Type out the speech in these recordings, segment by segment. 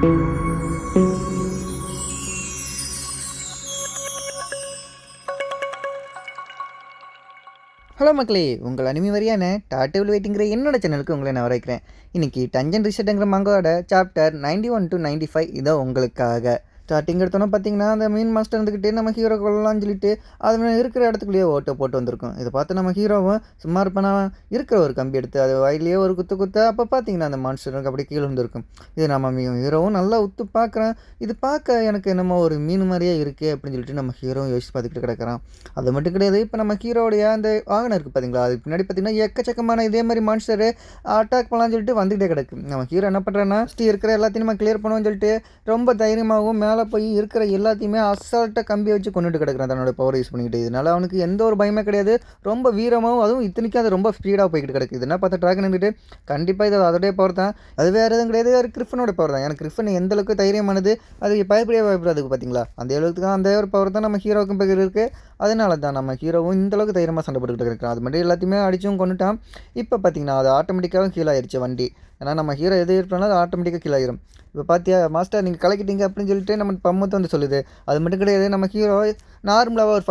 Hello மக்களே, உங்கள் anime வரியான டாட்டேபிள் வெயிட்டிங்கிற என்னோட சேனலுக்கு உங்களை நான் வரவேற்கிறேன். இன்றைக்கி டஞ்சன் ரிசெட்டுங்கிற மங்கோட சாப்டர் 91 to 95 இதோ உங்களுக்காக. ஸ்டார்டிங் எடுத்தோன்னா பார்த்தீங்கன்னா, அந்த மீன் மாஸ்டர் இருந்துக்கிட்டே நம்ம ஹீரோ கொள்ளலாம்னு சொல்லிட்டு அது இருக்கிற இடத்துக்குள்ளேயே ஓட்ட போட்டு வந்திருக்கும். இதை பார்த்து நம்ம ஹீரோவும் சும்மா இருப்பானா இருக்கிற ஒரு கம்பி எடுத்து அது வாயிலேயே ஒரு குத்த அப்போ பார்த்தீங்கன்னா அந்த மான்ஸ்டருக்கு அப்படி கீழே வந்துருக்கும். இது நம்ம ஹீரோவும் நல்லா உத்து பார்க்குறேன். இது பார்க்க எனக்கு என்னமோ ஒரு மீன் மாதிரியே இருக்குது அப்படின்னு சொல்லிட்டு நம்ம ஹீரோவும் யோசிச்சு பார்த்துக்கிட்டு கிடக்கிறான். அது மட்டும் கிடையாது, இப்போ நம்ம ஹீரோடைய அந்த வாகனம் இருக்குது பார்த்தீங்களா, அதுக்கு பின்னாடி பார்த்தீங்கன்னா எக்கச்சக்கமான இதே மாதிரி மான்ஸ்டரு அட்டாக் பண்ணலாம்னு சொல்லிட்டு வந்துகிட்டே கிடக்கு. நம்ம ஹீரோ என்ன பண்ணுறேன்னா இருக்கிற எல்லாத்தையும் நம்ம கிளியர் பண்ணுவோம்னு சொல்லிட்டு ரொம்ப தைரியமாகவும் மேலே போய் இருக்கிற எல்லாத்தையுமே அசால்ட்டாக கம்பி வச்சு கொண்டுட்டு கிடக்குறான் தன்னோட பவர் யூஸ் பண்ணிக்கிட்டு. இதனால் அவனுக்கு எந்த ஒரு பயமே கிடையாது. ரொம்ப வீரமாகவும் அதுவும் இத்தனைக்கும் அது ரொம்ப ஸ்பீடாக போய்கிட்டு கிடக்கு. இதுனா பார்த்தா ட்ராகன் இருந்துட்டு கண்டிப்பாக இது அதோடைய பவர் தான். அது வேறு எதுவும் கிடையாது, அது கிரிஃபனோட பவர் தான். எனக்கு கிரிஃபன் எந்த அளவுக்கு தைரியமானது, அது பயப்படாதுக்கு பார்த்தீங்களா, அந்த அளவுக்கு தான் அந்த ஒரு பவர் தான் நம்ம ஹீரோவுக்கும் பேர் இருக்குது. அதனால தான் நம்ம ஹீரோவும் இந்தளவுக்கு தைரியமாக சண்டை போட்டுக்கிட்டு இருக்கிறான். அது மட்டும் எல்லாத்தையுமே அடிச்சும் கொண்டுட்டான். இப்போ பார்த்தீங்கன்னா அது ஆட்டோமேட்டிக்காகவும் கீழே ஆயிடுச்சு வண்டி. ஏன்னா நம்ம ஹீரோ எது இருப்பானோ அது ஆட்டோமேட்டிக்காக கீழே ஆயிரும். இப்போ பார்த்தியா மாஸ்டர் நீங்கள் கலக்கிட்டீங்க அப்படின்னு சொல்லிட்டு நம்ம பம்மத்தை வந்து சொல்லுது. அது மட்டும் கிடையாது, நம்ம ஹீரோ நார்மலாக ஒரு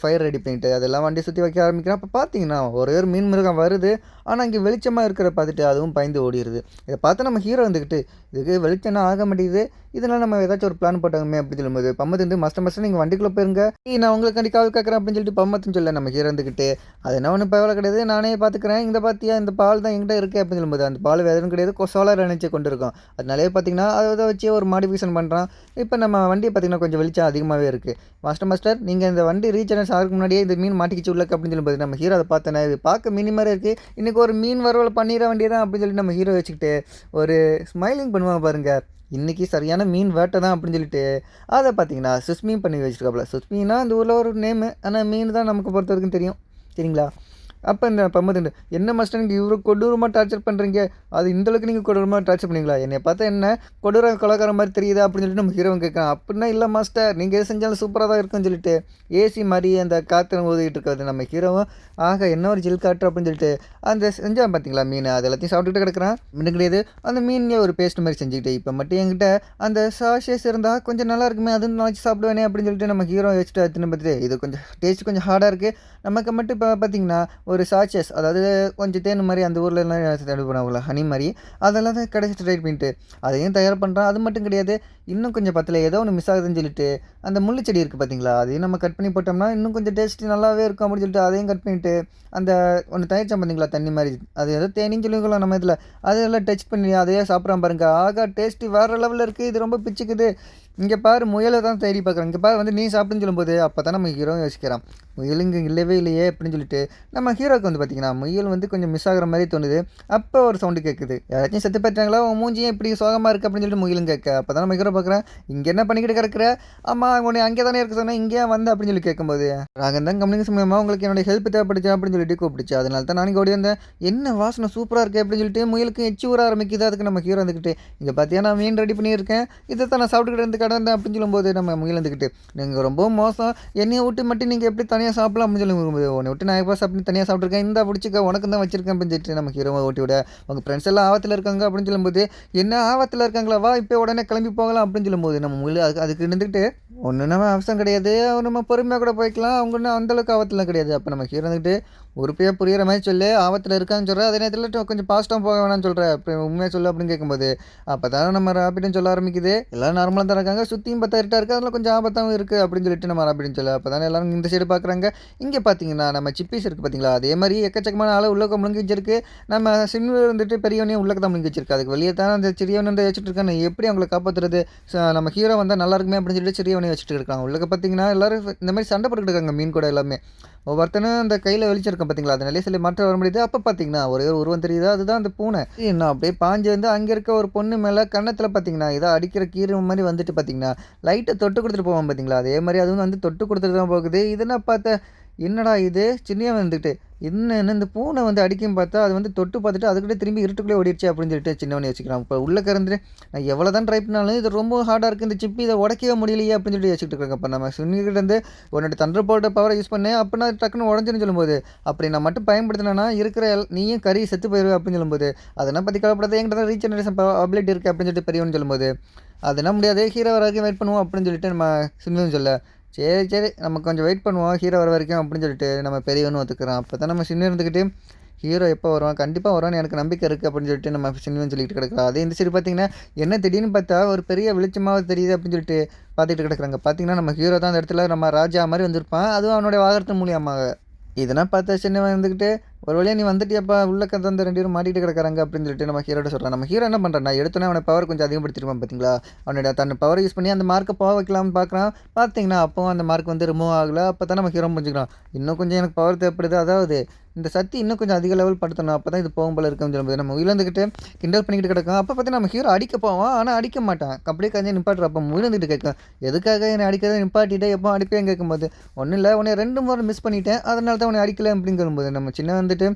ஃபயர் ரெடி பண்ணிட்டு அதெல்லாம் வண்டி சுற்றி வைக்க ஆரம்பிக்கிறான். அப்போ பார்த்தீங்கன்னா ஒரே ஒரு மீன் மிருகம் வருது. ஆனால் இங்கே வெளிச்சமாக இருக்கிற பார்த்துட்டு அதுவும் பயந்து ஓடிடுது. இதை பார்த்து நம்ம ஹீரோ வந்துக்கிட்டு இதுக்கு வெளிச்சம்னா ஆக மாட்டேங்குது, இதனால் நம்ம ஏதாச்சும் ஒரு பிளான் போட்டாங்கமே அப்படின்னு சொல்லும்போது பம்மத்து வந்து மாஸ்டர் நீங்கள் வண்டிக்குள்ளே போயிருங்க, நான் உங்களுக்கு காவல் கேட்குறேன் அப்படின்னு சொல்லிட்டு பம்மத்துன்னு சொல்ல நம்ம ஹீரோ வந்துக்கிட்டு அது என்ன ஒன்றும் பரவாயில்ல கிடையாது, நானே பார்த்துக்கிறேன், இந்த பார்த்தியா இந்த பால் தான் எங்கிட்ட இருக்குது அப்படின்னு சொல்லும்போது அந்த பால் வேறு கிடையாது, சோலார் எனர்ஜி கொண்டு இருக்கும். அதனாலே பார்த்தீங்கன்னா அதை வச்சு ஒரு மாடிஃபிகேஷன் பண்ணுறான். இப்போ நம்ம வண்டியை பார்த்திங்கன்னா கொஞ்சம் வெளிச்சம் அதிகமாகவே இருக்குது. மாஸ்டர் நீங்கள் இந்த வண்டி ரீச் ஆகிறதுக்கு முன்னாடியே இந்த மீன் மாட்டிக்கிச்சு உள்ளக்கு அப்படின்னு சொல்லும்போது நம்ம ஹீரோ அதை பார்த்தேன், இது பார்க்க மீன் மாதிரி இருக்குது, இன்றைக்கி ஒரு மீன் வரவலை பண்ணிட வேண்டியதான் அப்படின்னு சொல்லிட்டு நம்ம ஹீரோ வச்சுக்கிட்டு ஒரு ஸ்மைலிங் பண்ணுவாங்க பாருங்கள். இன்றைக்கி சரியான மீன் வேட்டை தான் அப்படின்னு சொல்லிட்டு அதை பார்த்தீங்கன்னா சுஸ்மியும் பண்ணி வச்சுருக்காப்புல. சுஸ்மின்னா அந்த ஊரில் ஒரு நேமு, ஆனால் மீன் தான் நமக்கு பொறுத்த வரைக்கும் தெரியும், சரிங்களா. அப்போ இந்த பம்மத்துண்டு என்ன மாஸ்டர் நீங்கள் இவரை கொடூரமாக டார்ச்சர் பண்ணுறீங்க, அது இந்தளவுக்கு நீங்கள் கொடூரமாக டார்ச்சர் பண்ணீங்களா, என்னை பார்த்தா என்ன கொடூர கொலைக்கார மாதிரி தெரியுதா அப்படின்னு சொல்லிட்டு நம்ம ஹீரோவும் கேட்குறான். அப்படின்னா இல்லை மாஸ்டர் நீங்கள் எது செஞ்சாலும் சூப்பராக தான் இருக்குன்னு சொல்லிட்டு ஏசி மாதிரி அந்த காற்று ஊதிக்கிட்டு இருக்கிறது நம்ம ஹீரோவும் ஆக என்ன ஒரு ஜில் காற்று அப்படின்னு சொல்லிட்டு அந்த செஞ்சால் பார்த்தீங்களா மீன் அது எல்லாத்தையும் சாப்பிட்டுக்கிட்டு கிடக்குறான். இன்னும் கிடையாது, அந்த மீன்லேயே ஒரு பேஸ்ட் மாதிரி செஞ்சுக்கிட்டு இப்போ மட்டும் என்கிட்ட அந்த சாஷேஸ் இருந்தால் கொஞ்சம் நல்லா இருக்குமே, அதுவும் நாளைக்கு சாப்பிடுவேனே அப்படின்னு சொல்லிட்டு நம்ம ஹீரோ வச்சுட்டு அதுன்னு பார்த்துட்டு இது கொஞ்சம் டேஸ்ட் கொஞ்சம் ஹார்டாக இருக்குது, நமக்கு மட்டும் இப்போ பார்த்தீங்கன்னா ஒரு சாச்சஸ் அதாவது கொஞ்சம் தேன் மாதிரி அந்த ஊர்லலாம் தயார் பண்ணுவாங்களா ஹனி மாதிரி, அதெல்லாம் தான் கடைசி ட்ரை பண்ணிட்டு அதையும் தயார் பண்ணுறான். அது மட்டும் கிடையாது, இன்னும் கொஞ்சம் பத்தில் ஏதோ ஒன்று மிஸ் ஆகுதுன்னு சொல்லிட்டு அந்த முள்ளு செடி இருக்குது பார்த்தீங்களா, அதையும் நம்ம கட் பண்ணி போட்டோம்னா இன்னும் கொஞ்சம் டேஸ்ட்டு நல்லாவே இருக்கும் அப்படின்னு சொல்லிட்டு அதையும் கட் பண்ணிவிட்டு அந்த ஒன்று தயாரிச்சா பார்த்தீங்களா தண்ணி மாதிரி, அது ஏதோ தேனின்னு சொல்லிக்கலாம் நம்ம இதில், அதெல்லாம் டச் பண்ணி அதையே சாப்பிட்றான் பாருங்க. ஆகா டேஸ்ட்டு வேறு லெவலில் இருக்குது, இது ரொம்ப பிச்சுக்குது. இங்கே பாரு முயலை தான் தேடி பார்க்குறேன், இங்கே பாரு வந்து நீ சாப்பிட்டுன்னு சொல்லும்போது அப்போ தான் நம்ம ஹீரோ யோசிக்கிறான் முயல் இங்கே இல்லவே இல்லையே அப்படின்னு சொல்லிட்டு நம்ம ஹீரோக்கு வந்து பார்த்திங்கன்னா முயல் வந்து கொஞ்சம் மிஸ் ஆகிற மாதிரி தோணுது. அப்போ ஒரு சவுண்டு கேட்குது, யாராச்சும் செத்து போயிட்டாங்களா, உன் மூஞ்சியும் இப்படி சோகமாக இருக்குது அப்படின்னு சொல்லிட்டு முயலும் கேட்க. அப்போ தான் நம்ம ஹீரோ பார்க்குறேன், இங்கே என்ன பண்ணிக்கிட்டு கிடக்குற, ஆமாம் உன்னை அங்கே தானே இருக்க சொன்னேன், இங்கே வந்து அப்படின்னு சொல்லி கேட்கும்போது ராகன் தான் கம்யூனிகேஷன் மூலமாக உங்களுக்கு என்னுடைய ஹெல்ப் தேவைப்படுச்சு அப்படின்னு சொல்லிட்டு கூப்பிடுச்சு. அதனால தான் நான் ஓடி வந்தேன், என்ன வாசனை சூப்பராக இருக்குது அப்படின்னு சொல்லிட்டு முயலுக்கு எச்சி ஊற ஆரம்பிக்குது. அதுக்கு நம்ம ஹீரோ வந்துக்கிட்டு இங்கே பார்த்தியா நான் மீன் ரெடி பண்ணியிருக்கேன், இதை தான் நான் சாப்பிட்டுக்கிட்டு இருந்து கடந்தேன் அப்படின்னு சொல்லும்போது நம்ம முயல் வந்துக்கிட்டு நீங்கள் ரொம்ப மோசம், என்னையை விட்டு மட்டும் நீங்கள் எப்படி தனியாக சாப்பிடலாம் அப்படின்னு சொல்லும்போது உன்னை விட்டு நான் எப்போ சாப்பிட்டு தனியாக சாப்பிட்ருக்கேன், இந்த பிடிச்சிக்க உனக்கு தான் வச்சிருக்கேன் அப்படின்னு சொல்லிட்டு நம்ம ஹீரோவை ஓட்டி விட உங்கள் ஃப்ரெண்ட்ஸ் எல்லாம் ஆபத்தில் இருக்காங்க அப்படின்னு சொல்லும்போது என்ன ஆபத்தில் இருக்காங்களா வா இப்போ உடனே கிளம்பி போகலாம் அப்படின்னு சொல்லும்போது நம்ம முயல் அதுக்கு இருந்துக்கிட்டு ஒன்று நம்ம அவசரம் கிடையாது, நம்ம பொறுமையாக கூட போய்க்கலாம், அவங்க ஒன்றும் அந்தளவுக்கு ஆபத்துலாம் கிடையாது. அப்போ நம்ம ஹீரோ வந்துட்டு உறுப்பியாக புரிகிற மாதிரி சொல்லு, ஆபத்தில் இருக்கான்னு சொல்கிறேன், அதே நேரத்தில் கொஞ்சம் பாஸ்ட்டாக போக வேணாம்னு சொல்கிறேன், அப்போ உண்மையாக சொல்லு அப்படின்னு கேட்கும்போது அப்போ தான் நம்ம ராபிட்னு சொல்ல ஆரம்பிக்குது. எல்லாம் நார்மலாக தான் இருக்காங்க, சுற்றியும் பார்த்தா இருட்டாக இருக்குது, அதில் கொஞ்சம் ஆபத்தாகவும் இருக்குது அப்படின்னு சொல்லிட்டு நம்ம ராபிட்னு சொல்ல. அப்போ தானே எல்லோரும் இந்த சைடு பார்க்குறாங்க. இங்கே பார்த்தீங்கன்னா நம்ம சிப்பீஸ் இருக்குது பார்த்தீங்களா, அதே மாதிரி எக்கச்சக்கமான ஆள் உள்ளக்க முழுங்கி வச்சிருக்கு. நம்ம சின்ன வந்துட்டு பெரியவனையும் உள்ளக்க தான் முழுங்கி வச்சிருக்கு. அதுக்கு வெளியே தான் அந்த சிறியவன் வந்து வச்சுட்டு இருக்காங்க, எப்படி அவங்களை காப்பாற்றுறது, நம்ம ஹீரோ வந்தால் நல்லா இருக்குமே அப்படின்னு சொல்லிட்டு சிறியவனையும் வச்சுட்டு இருக்காங்க. உள்ளக்க பார்த்தீங்கன்னா எல்லோரும் இந்த மாதிரி சண்டை போட்டுக்கிட்டு இருக்காங்க மீன் கூட எல்லாமே. ஒவ்வொருத்தனும் அந்த கையில் வெளிச்சிருக்கோம் பார்த்தீங்களா, அதனாலே சில மாற்றம் வர முடியுது. அப்போ பார்த்தீங்கன்னா ஒரே ஒரு உருவம் தெரியுது, அதுதான் அந்த பூனை. இன்னும் அப்படியே பாஞ்சு வந்து அங்கே இருக்க ஒரு பொண்ணு மேலே கன்னத்தில் பார்த்தீங்கன்னா இதை அடிக்கிற கீரை மாதிரி வந்துட்டு பார்த்தீங்கன்னா லைட்டை தொட்டு கொடுத்துட்டு போவோம் பார்த்தீங்களா, அதே மாதிரி அதுவும் வந்து தொட்டு கொடுத்துட்டு தான் போகுது. இதெல்லாம் பார்த்த என்னடா இது சின்னியாக வந்துட்டு என்னன்னு இந்த பூனை வந்து அடிக்கும் பார்த்தா, அது வந்து தொட்டு பார்த்துட்டு அதுக்கிட்ட திரும்பி இருட்டுக்குள்ளே ஓடிருச்சு அப்படின்னு சொல்லிட்டு சின்னவன் யோசிக்கிறான். இப்போ உள்ளக்க இருந்து நான் எவ்வளோ தான் ட்ரை பண்ணாலும் இது ரொம்ப ஹார்டா இருக்கு. இந்த சிப் இத உடைக்கவே முடியலையே அப்படின்னு சொல்லிட்டு யோசிச்சுட்டு இருக்காங்க. அப்ப நம்ம சின்னுகிட்ட இருந்து உன்னோட தண்டர் போல்ட் பவர யூஸ் பண்ணு. அப்பன்னா டக்குன்னு உடைஞ்சிரும்னு சொல்லும்போது, அப்படி நான் மட்டும் பயன்படுத்தினேன்னா இருக்கிற நீயும் கறி செத்து போயிருவ அப்படின்னு சொல்லும்போது, அதெல்லாம் பத்தி கவலைப்படாத என்கிட்ட தான் ரீஜெனரேஷன் அபிலிட்டி இருக்கு அப்படின்னு சொல்லிட்டு பெரியவன்னு சொல்லும்போது, அதெல்லாம் முடியாது ஹீரோ வர வரைக்கும் வெயிட் பண்ணுவோம் அப்படின்னு சொல்லிட்டு நம்ம சின்னுன்னு சொல்ல, சரி, சரி நம்ம கொஞ்சம் வெயிட் பண்ணுவோம் ஹீரோ வர வரைக்கும் அப்படின்னு சொல்லிட்டு நம்ம பெரியவனும் ஒத்துக்குறான். அப்போ தான் நம்ம சின்ன இருந்துக்கிட்டு ஹீரோ எப்போ வருவான் கண்டிப்பாக வருவான்னு எனக்கு நம்பிக்கை இருக்குது அப்படின்னு சொல்லிட்டு நம்ம சின்ன சொல்லிட்டு கிடக்குறோம். அதே இந்த சைடு பார்த்தீங்கன்னா என்ன திடீர்னு பார்த்தா ஒரு பெரிய வெளிச்சமாக தெரியுது அப்படின்னு சொல்லிட்டு பார்த்துட்டு கிடக்குறாங்க. பார்த்தீங்கன்னா நம்ம ஹீரோ தான் அந்த இடத்துல நம்ம ராஜா மாதிரி வந்திருப்பான். அதுவும் அவனுடைய வாகனத்து மூலியமாக இதெல்லாம் பார்த்தா சின்னவன் இருந்துக்கிட்டு ஒரு வழியாக நீ வந்துட்டியாப்பா உள்ள கந்த 2 பேரும் மாட்டிட்டு கிடக்குறாங்க அப்படின்னு சொல்லிட்டு நம்ம ஹீரோட சொல்கிறான். நம்ம ஹீரோ என்ன பண்ணுறான் எடுத்தோன்னே அவனை பவர் கொஞ்சம் அதிகப்படுத்திருப்பான் பார்த்தீங்களா. அவனோட தன் பவர் யூஸ் பண்ணி அந்த மார்க்கை போக வைக்கலாம்னு பார்க்குறான். பார்த்தீங்கன்னா அப்போ அந்த மார்க் வந்து ரிமூவ் ஆகலை. அப்போ தான் நம்ம ஹீரோ புரிஞ்சுக்கிறான் இன்னும் கொஞ்சம் எனக்கு பவர் தேவைப்படுது. அதாவது இந்த சக்தி இன்னும் கொஞ்சம் அதிக லெவல் படுத்தணும். அப்போ தான் இது போகும் போல இருக்குன்னு சொல்லும்போது நம்ம உயிர்ந்துக்கிட்டு கிண்டல் பண்ணிக்கிட்டு கிடக்கும். அப்போ பார்த்தீங்கன்னா நம்ம ஹீரோ அடிக்க போவான். ஆனால் அடிக்க மாட்டான். அப்படியே கஞ்சி நிப்பாட்டுற அப்போ உயிர்ந்துட்டு கேட்கும் எதுக்காக என்னை அடிக்கிறத நிப்பாட்டிட்டு எப்போ அடிப்பேன்னு கேட்கும்போது ஒன்றும் இல்லை உன்னை 2 முறை மிஸ் பண்ணிட்டேன் அதனால தான் உன்னை அடிக்கலை அப்படின்னு சொல்லும்போது நம்ம சின்ன வந்துட்டு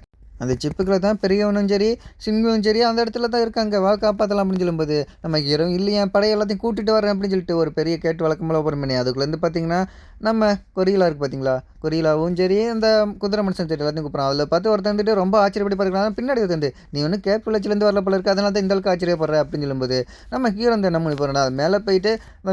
அந்த சிப்புக்குள்ள தான் பெரியவனும் சரி சிங்குவும் சரி அந்த இடத்துல தான் இருக்காங்க வா காப்பாற்றலாம் அப்படின்னு சொல்லும்போது நம்ம ஹீரோ இல்லையா படை எல்லாத்தையும் கூட்டிகிட்டு வரேன் அப்படின்னு சொல்லிட்டு ஒரு பெரிய கேட்டு வழக்கம்போல் ஓப்பன் பண்ணி அதுக்குள்ளேருந்து பார்த்தீங்கன்னா நம்ம கொரியிலா இருக்குது பார்த்தீங்களா கொரியிலாவும் சரி அந்த குதிரை மனுஷன் சரி எல்லாத்தையும் கூப்பிட்றான். அதில் பார்த்து ஒருத்தன் வந்துட்டு ரொம்ப ஆச்சரியப்படி பார்க்குறான். பின்னாடி வந்து நீ ஒன்றும் கேப் விளைச்சிலேருந்து வரல போல இருக்குது அதனால தான் இந்த அளவுக்கு ஆச்சரியப்படுற அப்படின்னு சொல்லும்போது நம்ம ஹீரோ வந்து என்ன பண்ணி போகிறோம் அது மேலே போயிட்டு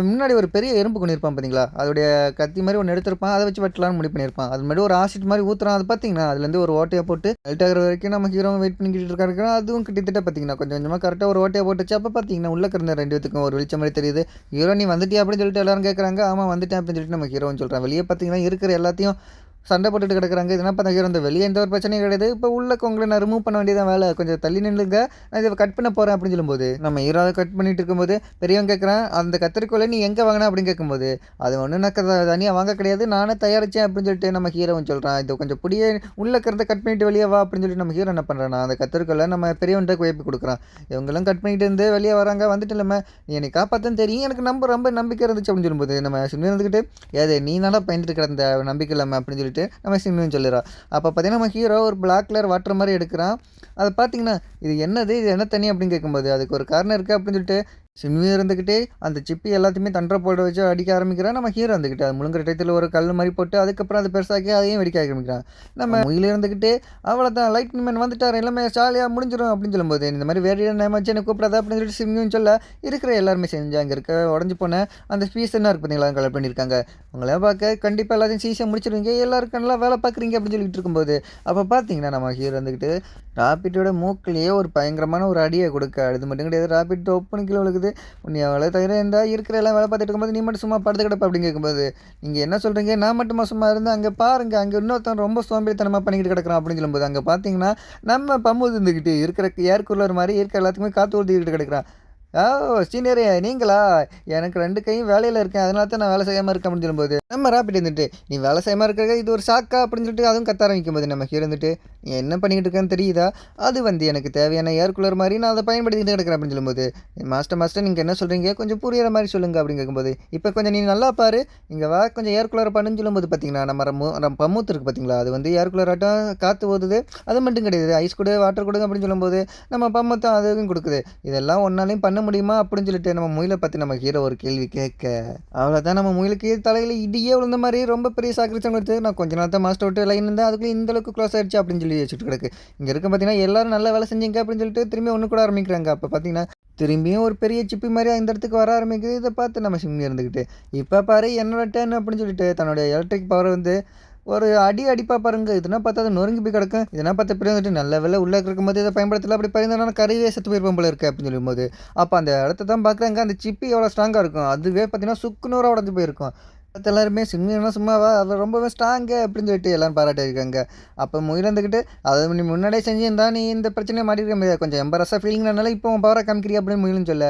முன்னாடி ஒரு பெரிய எறும்பு கொண்டிருப்பான் பார்த்தீங்களா அதோடைய கத்தி மாதிரி ஒன்று எடுத்திருப்பான் அதை வச்சு வெட்டலாம்னு முடிவு பண்ணியிருப்பான். அது மாதிரி ஒரு ஆசிட் மாதிரி ஊற்றுறான். அது பார்த்தீங்கன்னா அதுலேருந்து ஒரு ஓட்டையை போட்டு லைட் ஆகிற வரைக்கும் நம்ம ஹீரோ வெயிட் பண்ணிக்கிட்டு இருக்காரு. அதுவும் கிட்டத்தட்ட பார்த்தீங்கன்னா கொஞ்சம் கொஞ்சமாக கரெக்டாக ஒரு ஓட்டையை போட்டுச்சு. அப்போ பார்த்தீங்கன்னா உள்ள இருந்த 2 பேத்துக்கும் ஒரு வெளிச்சம் மாதிரி தெரியுது. ஹீரோ நீ வந்துட்டியா அப்படின்னு சொல்லிட்டு எல்லாரும் கேட்குறாங்க. ஆமாம் வந்துட்டேன் அப்படின்னு சொல்லிட்டு நம்ம ஹீரோன்னு சொல்கிறேன். வெளியே பார்த்தீங்கன்னா இருக்கிற எல்லாத்தையும் சண்டை போட்டுட்டு கிடக்குறாங்க. இதெல்லாம் பார்த்தா ஹீரோ இந்த வெளியே எந்த ஒரு பிரச்சனையும் கிடையாது. இப்போ உள்ளக்க உங்களை நான் ரிமூவ் பண்ண வேண்டியதான் வேலை கொஞ்சம் தள்ளி நின்றுங்க நான் இதை கட் பண்ண போகிறேன் அப்படின்னு சொல்லும்போது நம்ம ஹீரோவை கட் பண்ணிட்டு இருக்கும்போது பெரியவங்க கேட்குறான் அந்த கத்திரிக்கோலை நீ எங்கே வாங்கினா அப்படின்னு கேட்கும்போது அது ஒன்று நான் தனியாக வாங்க கிடையாது நானே தயாரித்தேன் அப்படின்னு சொல்லிட்டு நம்ம ஹீரோவும் சொல்கிறான். இது கொஞ்சம் புடியே உள்ள இருக்கிறத கட் பண்ணிட்டு வெளியே வா அப்படின்னு சொல்லிட்டு நம்ம ஹீரோ என்ன பண்ணுறான் அந்த கத்திரிக்கோலை நம்ம பெரியவன்ட்ட குழப்பி கொடுக்குறான். இவங்களும் கட் பண்ணிட்டு இருந்து வெளியே வராங்க. வந்துட்டு இல்லாமல் நீ என்னை காப்பாற்றுன்னு தெரியும் எனக்கு ரொம்ப நம்பிக்கை இருந்துச்சு அப்படின்னு சொல்லும்போது நம்ம சின்ன இருந்துக்கிட்டு ஏதே நீ நல்லா பயந்துட்டு கிடந்த நம்பிக்கை இல்லாமல் அப்படின்னு சொல்லிட்டு நம்ம சின்னுன்னு சொல்லிடுறான். அப்போ பார்த்தீங்கன்னா நம்ம ஹீரோ ஒரு பிளாக் கலர் வாட்டர் மாதிரி எடுக்கிறான். அதை பார்த்தீங்கன்னா இது என்னது இது என்ன தண்ணி அப்படின்னு கேட்கும்போது அதுக்கு ஒரு காரணம் இருக்குது அப்படின்னு சொல்லிட்டு சிம்மி இருந்துக்கிட்டே அந்த சிப்பி எல்லாத்தையுமே தண்டரை போட வச்சு அடிக்க ஆரம்பிக்கிறான். நம்ம ஹீரோ இருந்துக்கிட்டு அது முழுங்குற டயத்தில் ஒரு கல் மாதிரி போட்டு அதுக்கப்புறம் அது பெருசாக்கி அதையும் வெடிக்க ஆரம்பிக்கிறான். நம்ம முயல இருந்துக்கிட்டு அவ்வளோதான் லைட்னிங் மேன் வந்துட்டார் எல்லாமே ஜாலியாக முடிஞ்சிடும் அப்படின்னு சொல்லும்போது இந்த மாதிரி வேறு நேமாச்சு எனக்கு கூப்பிடாத அப்படின்னு சொல்லிட்டு சிம்மியும் சொல்ல இருக்கிற எல்லாருமே செஞ்சு அங்கே இருக்க உடஞ்சி போன அந்த ஸ்பீஸ் என்ன இருக்கு பார்த்தீங்களா கலெக்ட் பண்ணியிருக்காங்க. உங்களை பார்க்க கண்டிப்பாக எல்லாத்தையும் சீஸாக முடிச்சிருவீங்க எல்லாருக்கும் நல்லா வேலை பார்க்குறீங்க அப்படின்னு சொல்லிட்டு இருக்கும்போது அப்போ பார்த்தீங்கன்னா நம்ம ஹீரோ இருந்துக்கிட்டு ராபிட்டோட மூக்கிலேயே ஒரு பயங்கரமான ஒரு அடியை கொடுக்க அது மட்டும் கிடையாது ராபிட் ஒப்புன்னு கீழே விழுகுது. உன்னை அவ்வளோ தவிர இருந்தால் இருக்கிற எல்லாம் வேலை பார்த்துட்டு இருக்கும்போது நீ மட்டும் சும்மா படுத்து கிடப்ப அப்படின்னு கேட்கும்போது நீங்கள் என்ன சொல்கிறீங்க நான் மட்டுமா சும்மா இருந்து அங்கே பாருங்கள் அங்கே இன்னொருத்தன் ரொம்ப சோம்பேறித்தனமாக பண்ணிக்கிட்டு கிடக்குறான் அப்படின்னு சொல்லும்போது அங்கே பார்த்தீங்கன்னா நம்ம பம்மு இருந்துக்கிட்டு இருக்கிற ஏர் கூலர் மாதிரி இருக்கிற எல்லாத்துக்குமே காற்று ஊற்றிக்கிட்டு கிடக்குறான். ஓ சீனியரே நீங்களா எனக்கு 2 கையும் வேலையில் இருக்கேன் அதனால தான் நான் வேலை செய்யாமல் இருக்கேன் அப்படின்னு சொல்லும்போது நம்ம ராபிட் இருந்துட்டு நீ வேலை செய்யாமல் இருக்கிற இது ஒரு ஷாக்கா அப்படின்னு சொல்லிட்டு அதுவும் கத்த ஆரம்பிக்கும் போது நம்ம ஹீரோ இருந்துட்டு நீ என்ன பண்ணிக்கிட்டு இருக்கேன்னு தெரியுதா அது வந்து எனக்கு தேவையான ஏர் கூலர் மாதிரி நான் அதை பயன்படுத்திட்டு கிடக்கிறேன் அப்படின்னு சொல்லும்போது மாஸ்டர் நீங்கள் என்ன சொல்கிறீங்க கொஞ்சம் புரியிற மாதிரி சொல்லுங்கள் அப்படின்னு கேட்கும்போது இப்போ கொஞ்சம் நீ நல்லா பாரு இங்கே வா கொஞ்சம் ஏர் கூலர் பண்ணுன்னு சொல்லும்போது பார்த்தீங்கன்னா நம்ம பம்மூத்து இருக்குது பார்த்தீங்களா அது வந்து ஏர் கூலர் ஆட்டம் காற்று ஓதுது அது மட்டும் கிடையாது ஐஸ் கொடு வாட்டர் கொடுங்க அப்படின்னு சொல்லும்போது நம்ம பம்மத்தும் அதுவும் கொடுக்குது. இதெல்லாம் ஒன்னாலையும் பண்ண முடியுமா அப்படின்னு சொல்லிட்டு நம்ம முயலை பற்றி நம்ம ஹீரோ ஒரு கேள்வி கேட்க அவ்வளோதான் நம்ம முயலுக்கு தலையில் இடியே விழுந்த மாதிரி ரொம்ப பெரிய சாக்கிரிச்சம் கொடுத்து நான் கொஞ்ச நாள் தான் மாஸ்டர் விட்டு லைன் இருந்தால் அதுக்குள்ளே இந்த அளவுக்கு க்ளோஸ் ஆயிடுச்சு அப்படின்னு சொல்லி வச்சுட்டு கிடக்கு. இங்கே இருக்க பார்த்தீங்கன்னா எல்லாரும் நல்ல வேலை செஞ்சீங்க அப்படின்னு சொல்லிட்டு திரும்பி ஒன்று கூட ஆரம்பிக்கிறாங்க. அப்போ பார்த்தீங்கன்னா திரும்பியும் ஒரு பெரிய சிப்பி மாதிரி இந்த இடத்துக்கு வர ஆரம்பிக்குது. இதை பார்த்து நம்ம சிம்மி இருந்துக்கிட்டு இப்போ பாரு என்னோட டேர்ன் அப்படின்னு சொல்லிட்டு தன்னுடைய எலக்ட்ரிக் பவர் வந்து ஒரு அடிப்பா பாருங்க இதுனா பார்த்தா அது நொறுங்கி போய் கிடக்கும் இதனா பார்த்த பிறகு வந்துட்டு நல்ல வேலை உள்ளே இருக்கும்போது இதை பயன்படுத்தல அப்படி பயந்தாலும் கருவே செத்து போயிருப்போம் போல இருக்குது அப்படின்னு சொல்லும்போது அப்போ அந்த இடத்த தான் பார்க்குறாங்க அந்த சிப்பி எவ்வளோ ஸ்ட்ராங்காக இருக்கும் அதுவே பார்த்தீங்கன்னா சுக்குநூறாக உடஞ்சி போயிருக்கும். மற்ற எல்லாருமே சிம்மினா சும்மாவா அவர் ரொம்பவே ஸ்ட்ராங்கு அப்படின்னு சொல்லிட்டு எல்லாம் பாராட்டியிருக்காங்க. அப்போ முயலந்துக்கிட்டு அதை நீ முன்னாடியே செஞ்சிருந்தா நீ இந்த பிரச்சனையை மாட்டிருக்க முடியாது கொஞ்சம் எம்பரஸாக ஃபீலிங்னால இப்போ பவரை காமிக்கிறீ அப்படின்னு முயலும் சொல்ல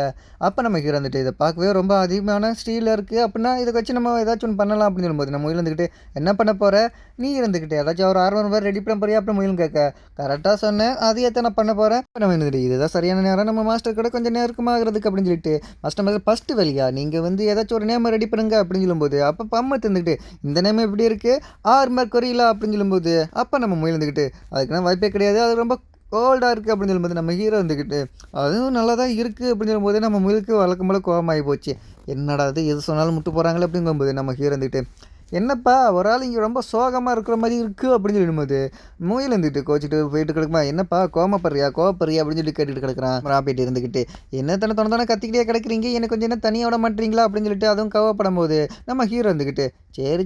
அப்போ நம்ம ஹீரோ வந்துட்டு இதை பார்க்கவே ரொம்ப அதிகமான ஸ்டீலில் இருக்குது அப்படின்னா இதை வச்சு நம்ம ஏதாச்சும் ஒன்று பண்ணலாம் அப்படின்னு சொல்லும்போது நம்ம முயலந்துக்கிட்டு என்ன பண்ண போகிற நீ இருந்துக்கிட்டு ஏதாச்சும் ஒரு ஆர்வம் ரெடி பண்ண போறியா அப்புறம் முயலும் கேட்க கரெக்டாக சொன்னேன் அதையே தான் நான் பண்ண போகிறேன் நம்ம இருந்துட்டு இதுதான் சரியான நேரம் நம்ம மாஸ்டர் கூட கொஞ்சம் நெருக்கமாகிறதுக்கு அப்படின்னு சொல்லிட்டு மாஸ்டர் ஃபஸ்ட்டு வழியா நீங்கள் வந்து ஏதாச்சும் ஒரு நேம் ரெடி பண்ணுங்க அப்படின்னு சொல்லும்போது அப்போ பம்மத்து இருந்துக்கிட்டு இந்த நேம் எப்படி இருக்குது ஆர்மர் கொரிலா அப்படின்னு சொல்லும்போது அப்போ நம்ம முயல் இருந்துக்கிட்டு அதுக்குன்னா வாய்ப்பே கிடையாது, அது ரொம்ப கோல்டாக இருக்குது அப்படின்னு சொல்லும்போது நம்ம ஹீரோ வந்துக்கிட்டு அதுவும் நல்லா தான் இருக்குது அப்படின்னு சொல்லும்போது நம்ம முயலுக்கு வழக்கம் போல் கோவமாகி போச்சு. என்னடா அது எது சொன்னாலும் முட்டு போகிறாங்களே அப்படிங்கும்போது நம்ம ஹீரோ வந்துக்கிட்டு என்னப்பா ஒரு ஆள் இங்கே ரொம்ப சோகமாக இருக்கிற மாதிரி இருக்குது அப்படின்னு சொல்லும்போது முயல் இருந்துக்கிட்டு கோச்சிட்டு போயிட்டு கிடக்குமா என்னப்பா கோவப்படுறியா அப்படின்னு சொல்லி கேட்டுட்டு கிடக்குறான். ராபிட் இருந்துக்கிட்டு என்ன தானே கத்திக்கிட்டே கிடக்குறீங்க, எனக்கு கொஞ்சம் என்ன தனியாக விட மாட்டீங்களா அப்படின்னு சொல்லிட்டு அதுவும் கோவப்படும் போது நம்ம ஹீரோ இருந்துக்கிட்டு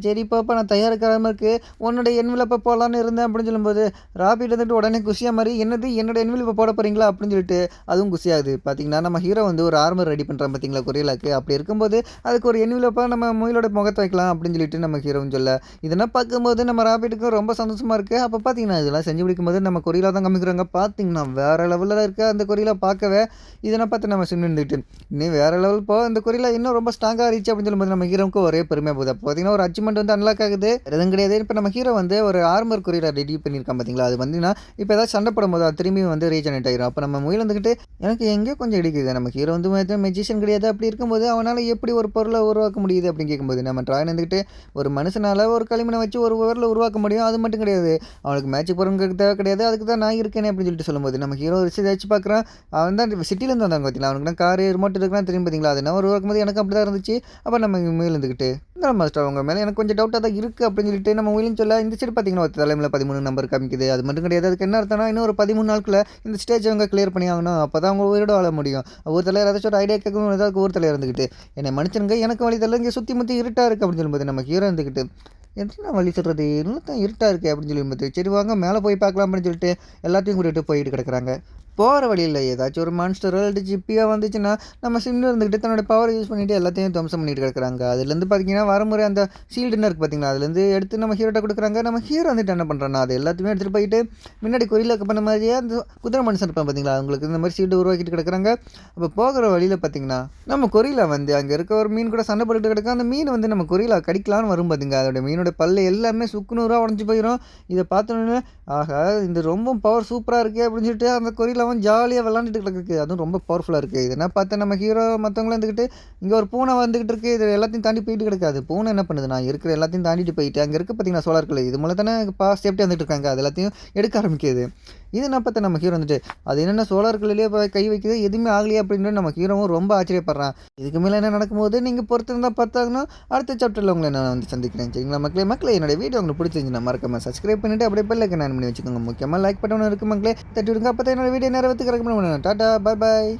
சரி பாப்பா நான் தயாரிக்காம இருக்கு உன்னோட என்விலப்பை போடலான்னு இருந்தேன் அப்படின்னு சொல்லும்போது ராபிட் வந்துட்டு உடனே குஷியாக மாதிரி என்னது என்னோட என்விலப்பை போட போகிறீங்களா அப்படின்னு சொல்லிட்டு அதுவும் குஷியாகுது. பார்த்தீங்கன்னா நம்ம ஹீரோ வந்து ஒரு ஆர்மர் ரெடி பண்ணுறான் பார்த்தீங்களா கொரியலாக்கு, அப்படி இருக்கும்போது அதுக்கு ஒரு என்விலப்பாக நம்ம முயலோட முகத்தை வைக்கலாம் அப்படின்னு சொல்லிட்டு நம்ம ஹீரோன்னு சொல்ல இதெல்லாம் பார்க்கும்போது நம்ம ராபிட்டுக்கும் ரொம்ப சந்தோஷமாக இருக்குது. அப்போ பார்த்தீங்கன்னா இதெல்லாம் செஞ்சு பிடிக்கும்போது நம்ம கொரியலா தான் காமிக்கிறாங்க. பார்த்தீங்கன்னா வேறு லெவலில் இருக்க அந்த கொரியலா பார்க்கவே இதெல்லாம் பார்த்து நம்ம சின்ன இருந்துக்கிட்டு இன்னும் வேறு லெவல் போ இந்த கொரியலா இன்னும் ரொம்ப ஸ்ட்ராங்காக இருந்துச்சு அப்படின்னு சொல்லும்போது நம்ம ஹீரோவுக்கு ஒரே பெருமையாக போகுது. அப்போ பார்த்தீங்கன்னா ஒரு அச்சீவ்மெண்ட் வந்து அன்லாக் ஆகுது, எதுவும் கிடையாது. இப்போ நம்ம ஹீரோ வந்து ஒரு ஆர்மர் கொரியலா ரெடி பண்ணியிருக்கான் பார்த்தீங்களா, அது வந்துன்னா இப்போ ஏதாவது சண்டை போடும்போது அது திரும்பி வந்து ரீஜெனரேட் ஆகிரும். அப்போ நம்ம முயல் வந்துக்கிட்டு எனக்கு எங்கேயோ கொஞ்சம் இடிக்குது, நம்ம ஹீரோ வந்து மெஜிஷியன் கிடையாது, அப்படி இருக்கும்போது அவனால் எப்படி ஒரு பொருளை உருவாக்க முடியுது அப்படின்னு கேட்கும்போது நம்ம ட்ராயன் வந்துக்கிட்டு ஒரு மனுஷனால் ஒரு களிமண்ணை வச்சு ஒரு பொருளை உருவாக்க முடியும், அது மட்டும் கிடையாது அவனுக்கு மேட்ச் போகிறவங்களுக்கு தேவை கிடையாது, அதுக்கு தான் நான் இருக்கேனே அப்படின்னு சொல்லிட்டு சொல்லும்போது நம்ம ஹீரோ வச்சு பார்க்குறான். அவன் தான் சிட்டிலேருந்து வந்தாங்க பார்த்தீங்களா, அவனுக்கு தான் காரு ரிமோட் இருக்குன்னா திரும்பி பார்த்தீங்களா, அது என்ன உருவாக்கும் போது எனக்கு அப்படி தான் இருந்துச்சு. அப்போ நம்ம முயல் இருந்துக்கிட்டு இந்த மாஸ்டர் அவங்க மேலே எனக்கு கொஞ்சம் டவுட்டாக தான் இருக்குது அப்படின்னு சொல்லிட்டு நம்ம முயலும் சொல்ல இந்த சைடு பார்த்தீங்கன்னா ஒரு தலைமையில் 13 நம்பர் காமிக்குது, அது மட்டும் கிடையாது. அதுக்கு என்ன அர்த்தம்னா இன்னும் ஒரு 13 நாட்களில் இந்த ஸ்டேஜ் அவங்க கிளியர் பண்ணி ஆகணும், அப்போ தான் அவங்க உயிரோட வாழ முடியும். ஒரு தலைவர் ஏதாச்சும் ஒரு ஐடியா கேட்கணும், ஏதாவது ஒரு தலைவர் இருந்துக்கிட்டு என்னை மனுஷனுங்க எனக்கு வழி தெரியல, இங்கே சுற்றி முற்றி இருட்டாக இருக்குது அப்படின்னு சொல்லும்போது நம்ம ஹீரோ இருந்துக்கிட்டு என்ன வழி சொல்கிறது இன்னும் தான் இருட்டாக இருக்குது அப்படின்னு சொல்லும்போது சரி வாங்க மேலே போய் பார்க்கலாம் அப்படின்னு சொல்லிட்டு எல்லாத்தையும் கூட்டிகிட்டு போயிட்டு கிடக்குறாங்க. போகிற வழியில் ஏதாச்சும் ஒரு மான்ஸ்டரோ இல்லை ஜிப்பியாக வந்துச்சுன்னா நம்ம சின்ன இருந்துக்கிட்டு தன்னோட பவர் யூஸ் பண்ணிவிட்டு எல்லாத்தையும் துவம்சம் பண்ணிட்டு கிடக்குறாங்க. அதுலேருந்து பார்த்தீங்கன்னா வரமுறை அந்த ஷீல்டுன்னு இருக்குது பார்த்தீங்களா, அதுலேருந்து எடுத்து நம்ம ஹீரோட்ட கொடுக்குறாங்க. நம்ம ஹீரோ வந்துட்டு என்ன பண்ணுறான்னா அது எல்லாத்தையுமே எடுத்துகிட்டு போயிட்டு முன்னாடி கொரிலாக்கு பண்ண மாதிரியே அந்த குதிரை மனுஷன் இருப்பான் பார்த்தீங்களா, அவங்களுக்கு இந்த மாதிரி ஷீல்டு உருவாக்கிட்டு கிடக்குறாங்க. அப்போ போகிற வழியில் பார்த்தீங்கன்னா நம்ம கொரிலா வந்து அங்கே இருக்க ஒரு மீன் கூட சண்டை போட்டுட்டு கிடக்கும். அந்த மீன் வந்து நம்ம கொரிலா கடிக்கலான்னு வரும் பார்த்தீங்க, அதோட மீனோட பல்லு எல்லாமே சுக்குநூறாக உடஞ்சி போயிடும். இதை பார்த்தோன்னே ஆகா இந்த ரொம்ப பவர் சூப்பராக இருக்குது அப்படின்னு சொல்லிட்டு அந்த கொரிலா அவன் ஜாலியாக விளாண்டுட்டு கிடக்கு, அதுவும் ரொம்ப பவர்ஃபுல்லாக இருக்குது. இதெல்லாம் பார்த்து நம்ம ஹீரோ மற்றவங்களும் இருந்துக்கிட்டு இங்கே ஒரு பூனை வந்துக்கிட்டு இருக்குது, இது எல்லாத்தையும் தாண்டி போயிட்டு கிடக்காது. பூனை என்ன பண்ணுது நான் இருக்கிற எல்லாத்தையும் தாண்டிட்டு போயிட்டு அங்கே இருக்குது பார்த்தீங்கன்னா சோலார் கல், இது மூலம் தானே சேஃப்டி வந்துட்டு இருக்காங்க, அது எல்லாத்தையும் எடுக்க ஆரம்பிக்குது. இது என்ன பார்த்து நம்ம ஹீரோ வந்துட்டு அது என்னென்ன சோலார் கல்லையே கை வைக்குது எதுவுமே ஆகலையே அப்படின்னு நம்ம ஹீரோவும் ரொம்ப ஆச்சரியப்படுறான். இதுக்கு மேலே என்ன நடக்கும்போது நீங்கள் பொறுத்து இருந்தால் பார்த்தாங்கன்னா அடுத்த சாப்டரில் உங்களை நான் வந்து சந்திக்கிறேன். சரிங்களா மக்களே என்னோட வீடியோ உங்களுக்கு பிடிச்சிருந்துச்சுன்னா மறக்காம சப்ஸ்கிரைப் பண்ணிவிட்டு அப்படியே பெல்லைக்கன் ஆன் பண்ணி வச்சுக்கோங்க. முக்கியமாக லைக் பட்டவனும் இருக்குது மக்களே, தட்டி விடுங்க, அப்போ தான் என்னோட வீடியோ நேரத்துக்கு ரெக்கமெண்ட் பண்ணுவேன். டாட்டா பாய் பாய்.